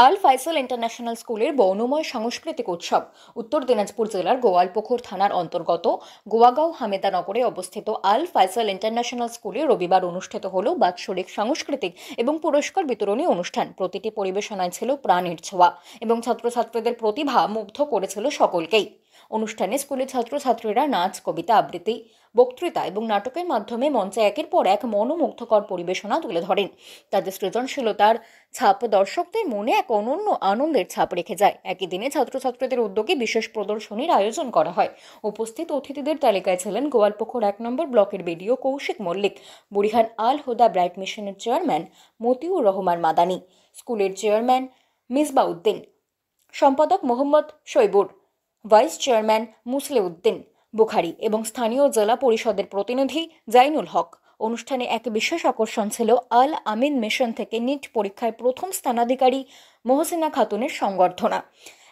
আল Faisal international স্কুলের বর্ণময় সাংস্কৃতিক উৎসব উত্তর দিনাজপুর জেলার গোয়ালপুকুর থানার অন্তর্গত গোয়াগাঁও হামেদানগরে অবস্থিত আল ফাইসাল ইন্টারন্যাশনাল স্কুলে রবিবার অনুষ্ঠিত হল বাৎসরিক সাংস্কৃতিক এবং পুরস্কার বিতরণী অনুষ্ঠান। প্রতিটি পরিবেশনায় ছিল প্রাণের ছোঁয়া এবং ছাত্রছাত্রীদের প্রতিভা মুগ্ধ করেছিল সকলকেই। অনুষ্ঠানে স্কুলের ছাত্রছাত্রীরা নাচ, কবিতা আবৃত্তি, বক্তৃতা এবং নাটকের মাধ্যমে মঞ্চে একের পর এক মনোমুগ্ধকর পরিবেশনা তুলে ধরেন। তাদের সৃজনশীলতার ছাপ দর্শকদের মনে এক অনন্য আনন্দের ছাপ রেখে যায়। একই দিনে ছাত্রছাত্রীদের উদ্যোগে বিশেষ প্রদর্শনীর আয়োজন করা হয়। উপস্থিত অতিথিদের তালিকায় ছিলেন গোয়ালপুকুর 1 নম্বর ব্লকের বিডিও কৌশিক মল্লিক, বুড়িহান আল হুদা ব্রাইট মিশনের চেয়ারম্যান মতিউর রহমান মাদানি, স্কুলের চেয়ারম্যান মিসবা উদ্দিন, সম্পাদক মোহাম্মদ শৈবুর, ভাইস চেয়ারম্যান মুসলিউদ্দিন বুখারি এবং স্থানীয় জেলা পরিষদের প্রতিনিধি জাইনুল হক। অনুষ্ঠানে এক বিশেষ আকর্ষণ ছিল আল আমিন মিশন থেকে নিট পরীক্ষায় প্রথম স্থানাধিকারী মহসিনা খাতুনের সংবর্ধনা।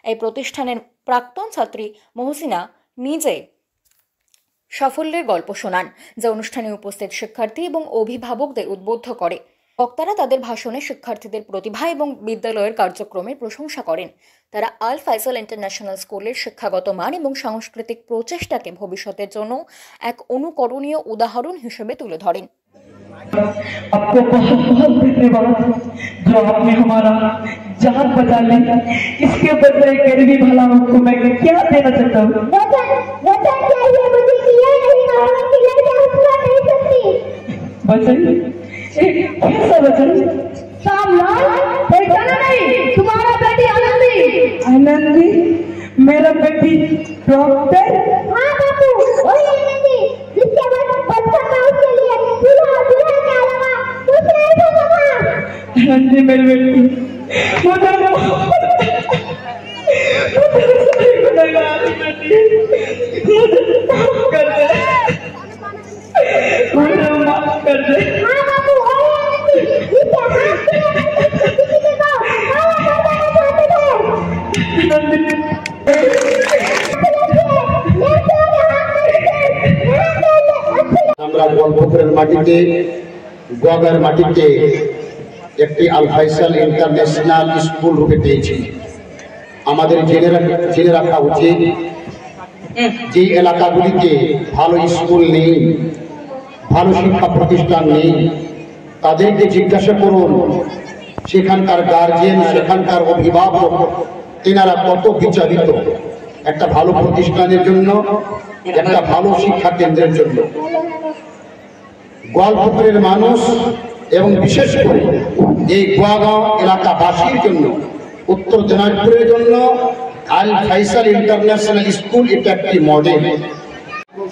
এই প্রতিষ্ঠানের প্রাক্তন ছাত্রী মহসিনা নিজে সাফল্যের গল্প শোনান, যা অনুষ্ঠানে উপস্থিত শিক্ষার্থী এবং অভিভাবকদের উদ্বুদ্ধ করে। বক্তারা তাদের ভাষণে শিক্ষার্থীদের প্রতিভা এবং বিদ্যালয়ের কার্যক্রমের প্রশংসা করেন। তারা আল ফাইসাল ইন্টারন্যাশনাল স্কুলের শিক্ষাগত মান এবং সাংস্কৃতিক প্রচেষ্টাকে ভবিষ্যতের জন্য এক অনুকরণীয় উদাহরণ হিসেবে তুলে ধরেন। आपको बहुत बहुत धन्यवाद जो आपने हमारा जान बचा ली। इसके बदले गरीबी भला आपको मैं क्या देना चाहता हूँ। वचन कैसा वचन? पहचाना नहीं, तुम्हारा बेटी आनंदी। आनंदी? मेरा बेटी डॉक्टर? हाँ बापू, वही आनंदी जिसके बाद बच्चा था, उसके लिए दूल्हा दूल्हा के अलावा कुछ नहीं सोचा। आनंदी मेरी बेटी, मुझे माफ कर दे। हाँ बापू, वही आनंदी जिसके हाथ से किसी को माला करवाना चाहते थे। আমরা গোয়ালপুকুরের মাটিতে, গোয়াগাঁওয়ের মাটিতে একটি আল ফাইসাল ইন্টারন্যাশনাল স্কুল রূপে পেয়েছি। আমাদের জেনে রাখা উচিত, যে এলাকাগুলিতে ভালো স্কুল নেই, ভালো শিক্ষা প্রতিষ্ঠান নেই, তাদেরকে জিজ্ঞাসা করুন সেখানকার গার্জিয়ান, সেখানকার অভিভাবক তেনারা কত বিচারিত একটা ভালো প্রতিষ্ঠানের জন্য, একটা ভালো শিক্ষা কেন্দ্রের জন্য। গোয়ালপুকুরের মানুষ এবং বিশেষ করে এই গোয়াগাঁও এলাকাবাসীর জন্য, উত্তর দিনাজপুরের জন্য আল ফাইসাল ইন্টারন্যাশনাল স্কুল এটা একটি মডেল।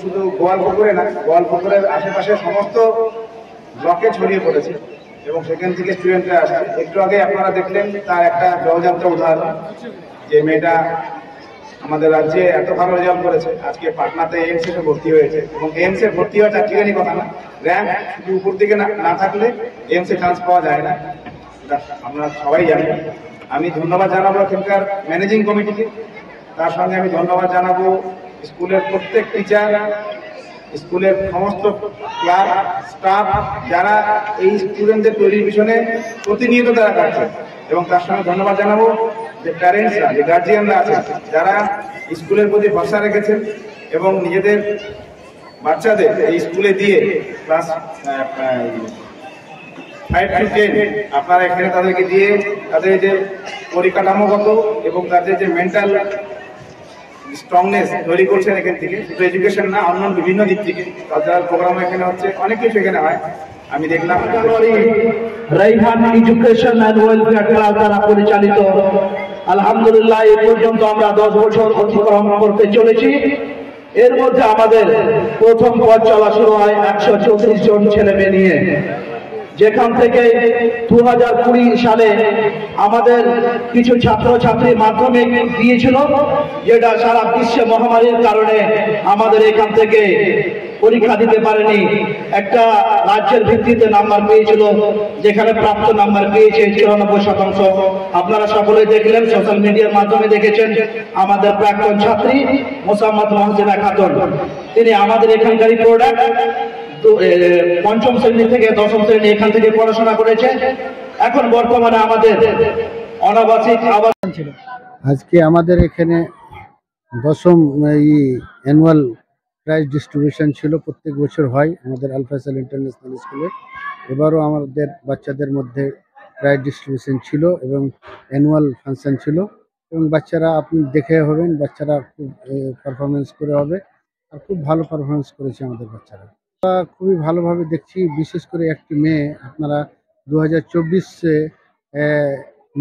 শুধু গোয়ালপুকুরে না, গোয়ালপুকুরের আশেপাশে সমস্ত ব্লকে ছড়িয়ে পড়েছে এবং সেখান থেকে স্টুডেন্টরা আসছে। একটু আগে আপনারা দেখলেন তার একটা জলযাত্রা উদাহরণ, যে মেয়েটা আমাদের রাজ্যে এত ভালো রেজাল্ট করেছে, আজকে পাটনাতে এইমসে ভর্তি হয়েছে। এবং এইমসে ভর্তি হওয়া চাকরিরই কথা না, র্যাঙ্ক শুধু উপর দিকে না থাকলে এইমসে চান্স পাওয়া যায় না, আমরা সবাই জানি। আমি ধন্যবাদ জানাবো এখানকার ম্যানেজিং কমিটিকে, তার সঙ্গে আমি ধন্যবাদ জানাবো স্কুলের প্রত্যেক টিচার, স্কুলের সমস্ত ক্লাস স্টাফ, যারা এই স্টুডেন্টদের তৈরির পিছনে প্রতিনিয়ত তারা কাটছে। এবং তার সঙ্গে ধন্যবাদ জানাবো যে প্যারেন্টসরা, যে গার্জিয়ানরা আছে, যারা স্কুলের প্রতি ভরসা রেখেছেন এবং নিজেদের বাচ্চাদের এই স্কুলে দিয়ে ক্লাস 5 to 10 আপনারা এখানে তাদেরকে দিয়ে তাদের যে পরিকাঠামোগত এবং তাদের যে মেন্টাল স্ট্রংনেস তৈরি করছেন এখান থেকে, শুধু এডুকেশন না, অন্য বিভিন্ন দিক থেকে কালচারাল প্রোগ্রাম এখানে হচ্ছে, অনেক কিছু এখানে হয়। আমি দেখলাম Raihan education and welfare club দ্বারা পরিচালিত। আলহামদুলিল্লাহ, এ পর্যন্ত আমরা 10 বছর অতিক্রম করতে চলেছি। এর মধ্যে আমাদের প্রথম পথ চলা শুরু হয় 134 জন ছেলে মেয়ে নিয়ে, যেখান থেকে 2020 সালে আমাদের কিছু ছাত্রছাত্রী মাধ্যমিক দিয়েছিল, যেটা সারা বিশ্বে মহামারীর কারণে আমাদের এখান থেকে পরীক্ষা দিতে পারেনি। একটা রাজ্যের ভিত্তিতে নাম্বার পেয়েছিল, যেখানে প্রাপ্ত নাম্বার পেয়েছে 94%। আপনারা সকলেই দেখলেন, সোশ্যাল মিডিয়ার মাধ্যমে দেখেছেন। আমাদের প্রাক্তন ছাত্রী মোসাম্মদ মহসিনা খাতুন, তিনি আমাদের এখানকারই প্রোডাক্ট। পঞ্চম শ্রেণী থেকে দশম শ্রেণী এখান থেকে পড়াশোনা করেছে। এখন বর্তমানে আমাদের অনাবাসিক আবাস আজকে আমাদের এখানে দশম অ্যানুয়াল প্রাইজ ডিস্ট্রিবিউশন ছিল। প্রত্যেক বছর হয় আমাদের আল ফয়সাল ইন্টারন্যাশনাল স্কুলে। এবারও আমাদের বাচ্চাদের মধ্যে প্রাইজ ডিস্ট্রিবিউশন ছিল এবং অ্যানুয়াল ফাংশন ছিল এবং বাচ্চারা আপনি দেখে হবেন, বাচ্চারা খুব পারফরমেন্স করে হবে আর খুব ভালো পারফরমেন্স করেছে আমাদের বাচ্চারা। আমরা খুবই ভালোভাবে দেখছি, বিশেষ করে একটি মেয়ে আপনারা 2024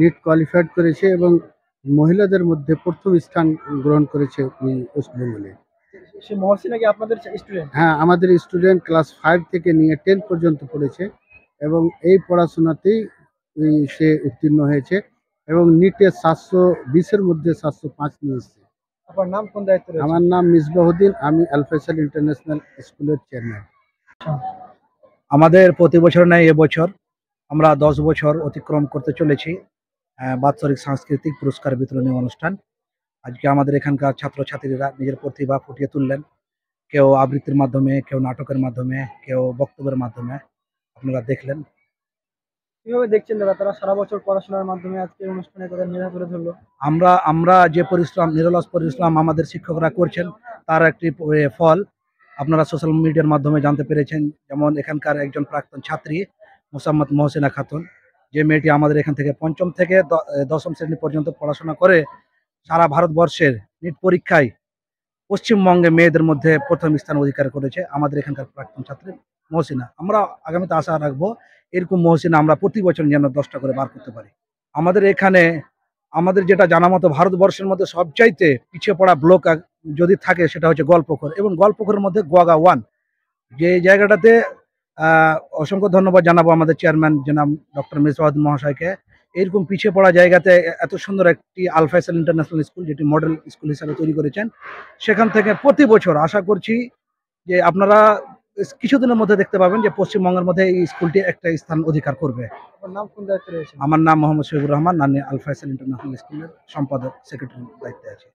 নিট কোয়ালিফাইড করেছে এবং মহিলাদের মধ্যে প্রথম স্থান গ্রহণ করেছে ওয়েস্ট বেঙ্গলে। সে মহসিনা কি আপনাদের স্টুডেন্ট? হ্যাঁ, আমাদের স্টুডেন্ট ক্লাস 5 থেকে নিয়ে 10 পর্যন্ত পড়েছে এবং এই পড়াশোনাতেই সে উত্তীর্ণ হয়েছে এবং নিটে 720-এর মধ্যে 705 নিয়ে এসেছে। আপনার নাম, কোন দায়িত্বে রয়েছে? আমার নাম মিসবাহুদ্দিন, আমি আল ফয়সাল ইন্টারন্যাশনাল স্কুলের চেয়ারম্যান। আমাদের প্রতি বছর নেয় এবছর আমরা 10 বছর অতিক্রম করতে চলেছি বাৎসরিক সাংস্কৃতিক পুরস্কার বিতরণী অনুষ্ঠান। আজকে আমাদের এখানকার ছাত্রছাত্রীরা নিজের প্রতিভা ফুটিয়ে তুললেন, কেউ আবৃত্তির মাধ্যমে, কেউ নাটকের মাধ্যমে, কেউ বক্তব্যের মাধ্যমে। আপনারা দেখলেন। কিভাবে দেখছেন দাদা, তারা সারা বছর পড়াশোনার মাধ্যমে আজকে অনুষ্ঠানে তাদের মেধা তুলে ধরলো? আমরা যে পরিশ্রম, নিরলস পরিশ্রম আমাদের শিক্ষকরা করছেন তার একটি ফল আপনারা সোশ্যাল মিডিয়ার মাধ্যমে জানতে পেরেছেন। যেমন এখানকার একজন প্রাক্তন ছাত্রী মোসাম্মদ মহসিনা খাতুন, যে মেয়েটি আমাদের এখান থেকে 5ম থেকে 10ম শ্রেণী পর্যন্ত পড়াশোনা করে সারা ভারতবর্ষের নিট পরীক্ষায় পশ্চিমবঙ্গে মেয়েদের মধ্যে প্রথম স্থান অধিকার করেছে আমাদের এখানকার প্রাক্তন ছাত্রী মহসিনা। আমরা আগামীতে আশা রাখবো এরকম মহসিনা আমরা প্রতি বছর যেন 10টা করে বার করতে পারি। আমাদের এখানে আমাদের যেটা জানা মতো ভারতবর্ষের মধ্যে সবচাইতে পিছিয়ে পড়া ব্লক যদি থাকে সেটা হচ্ছে গোয়ালপুকুর, এবং গোয়ালপুকুরের মধ্যে গোয়াগাঁও 1, যে জায়গাটাতে অসংখ্য ধন্যবাদ জানাবো আমাদের চেয়ারম্যান জনাব ডক্টর মিসবাহুদ্দিন মহাশয়কে। এরকম পিছিয়ে পড়া জায়গাতে এত সুন্দর একটি আল ফয়সাল ইন্টারন্যাশনাল স্কুল, যেটি মডেল স্কুল হিসাবে তৈরি করেছেন, সেখান থেকে প্রতি বছর আশা করছি যে আপনারা কিছুদিনের মধ্যে দেখতে পাবেন যে পশ্চিমবঙ্গের মধ্যে এই স্কুলটি একটা স্থান অধিকার করবে। আপনার নাম, কোন দায়িত্বে রয়েছে? আমার নাম মোহাম্মদ শহীদুর রহমান, নান্নী আল ফয়সাল ইন্টারন্যাশনাল স্কুলের সম্পাদক সেক্রেটারির দায়িত্বে আছে।